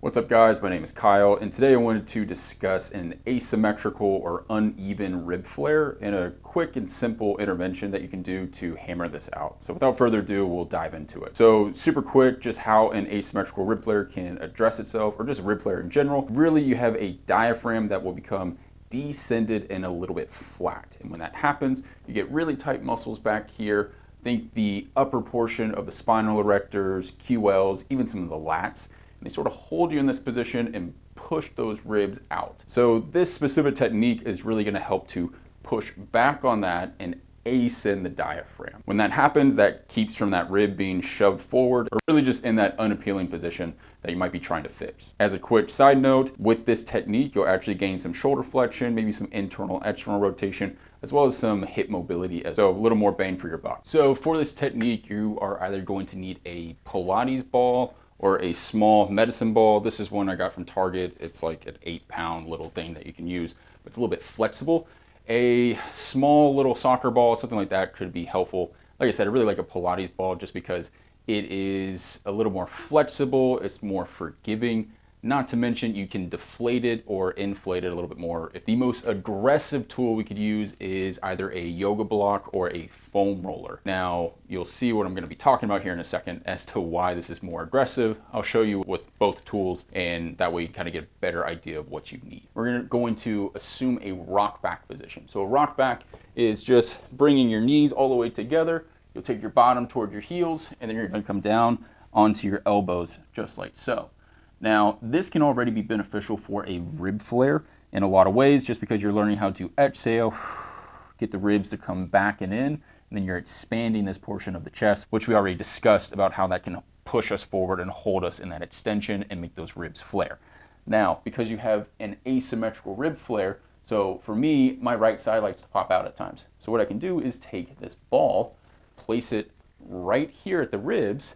What's up guys, my name is Kyle and today I wanted to discuss an asymmetrical or uneven rib flare and a quick and simple intervention that you can do to hammer this out. So without further ado, we'll dive into it. So super quick, just how an asymmetrical rib flare can address itself, or just rib flare in general. Really, you have a diaphragm that will become descended and a little bit flat. And when that happens, you get really tight muscles back here. Think the upper portion of the spinal erectors, QLs, even some of the lats. They sort of hold you in this position and push those ribs out. So this specific technique is really going to help to push back on that and ascend the diaphragm. When that happens, that keeps from that rib being shoved forward or really just in that unappealing position that you might be trying to fix. As a quick side note, with this technique, you'll actually gain some shoulder flexion, maybe some internal external rotation, as well as some hip mobility, so a little more bang for your buck. So for this technique, you are either going to need a Pilates ball or a small medicine ball. This is one I got from Target. It's like an 8-pound little thing that you can use, but it's a little bit flexible. A small little soccer ball, something like that could be helpful. Like I said, I really like a Pilates ball just because it is a little more flexible, it's more forgiving. Not to mention you can deflate it or inflate it a little bit more. If the most aggressive tool we could use is either a yoga block or a foam roller. Now, you'll see what I'm gonna be talking about here in a second as to why this is more aggressive. I'll show you with both tools, and that way you kind of get a better idea of what you need. We're going to assume a rock back position. So a rock back is just bringing your knees all the way together. You'll take your bottom toward your heels, and then you're gonna come down onto your elbows, just like so. Now, this can already be beneficial for a rib flare in a lot of ways, just because you're learning how to exhale, get the ribs to come back and in, and then you're expanding this portion of the chest, which we already discussed about how that can push us forward and hold us in that extension and make those ribs flare. Now, because you have an asymmetrical rib flare, so for me, my right side likes to pop out at times. So what I can do is take this ball, place it right here at the ribs,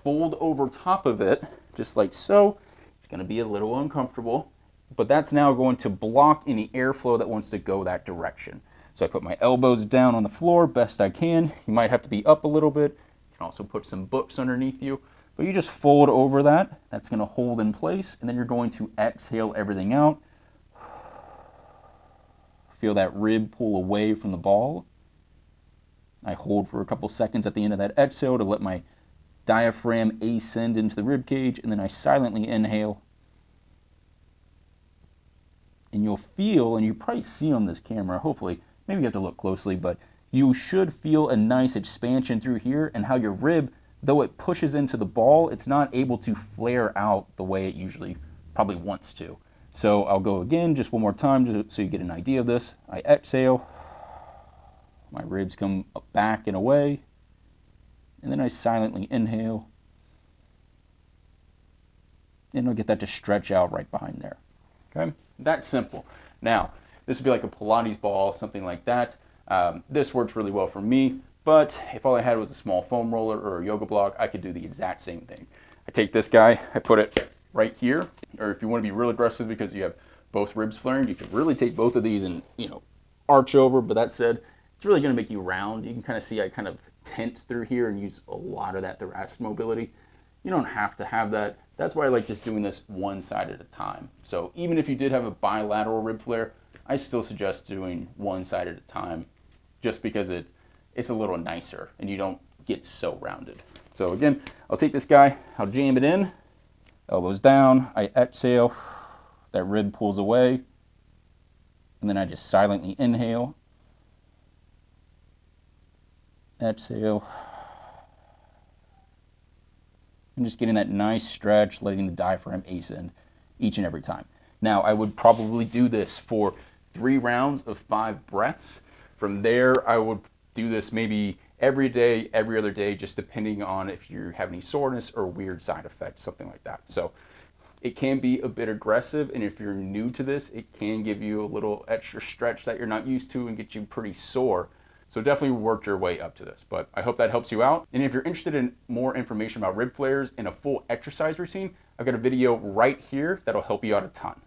fold over top of it, just like so. It's going to be a little uncomfortable, but that's now going to block any airflow that wants to go that direction. So I put my elbows down on the floor best I can. You might have to be up a little bit. You can also put some books underneath you, but you just fold over that. That's going to hold in place, and then you're going to exhale everything out. Feel that rib pull away from the ball. I hold for a couple seconds at the end of that exhale to let my diaphragm ascend into the rib cage, and then I silently inhale. And you'll feel, and you probably see on this camera, hopefully, maybe you have to look closely, but you should feel a nice expansion through here, and how your rib, though it pushes into the ball, it's not able to flare out the way it usually probably wants to. So I'll go again, just one more time, just so you get an idea of this. I exhale, my ribs come back and away, and then I silently inhale, and I'll get that to stretch out right behind there. Okay, that's simple. Now, this would be like a Pilates ball, something like that. This works really well for me, but if all I had was a small foam roller or a yoga block, I could do the exact same thing. I take this guy, I put it right here, or if you want to be real aggressive because you have both ribs flaring, you could really take both of these and, arch over, but that said, it's really going to make you round. You can kind of see I kind of tent through here and use a lot of that thoracic mobility. You don't have to have that. That's why I like just doing this one side at a time. So even if you did have a bilateral rib flare, I still suggest doing one side at a time, just because it's a little nicer and you don't get so rounded. So again, I'll take this guy, I'll jam it in, elbows down, I exhale, that rib pulls away, and then I just silently inhale, exhale, and just getting that nice stretch, letting the diaphragm ascend each and every time. Now, I would probably do this for 3 rounds of 5 breaths. From there, I would do this maybe every day, every other day, just depending on if you have any soreness or weird side effects, something like that. So it can be a bit aggressive, and if you're new to this, it can give you a little extra stretch that you're not used to and get you pretty sore. So definitely work your way up to this, but I hope that helps you out. And if you're interested in more information about rib flares and a full exercise routine, I've got a video right here that'll help you out a ton.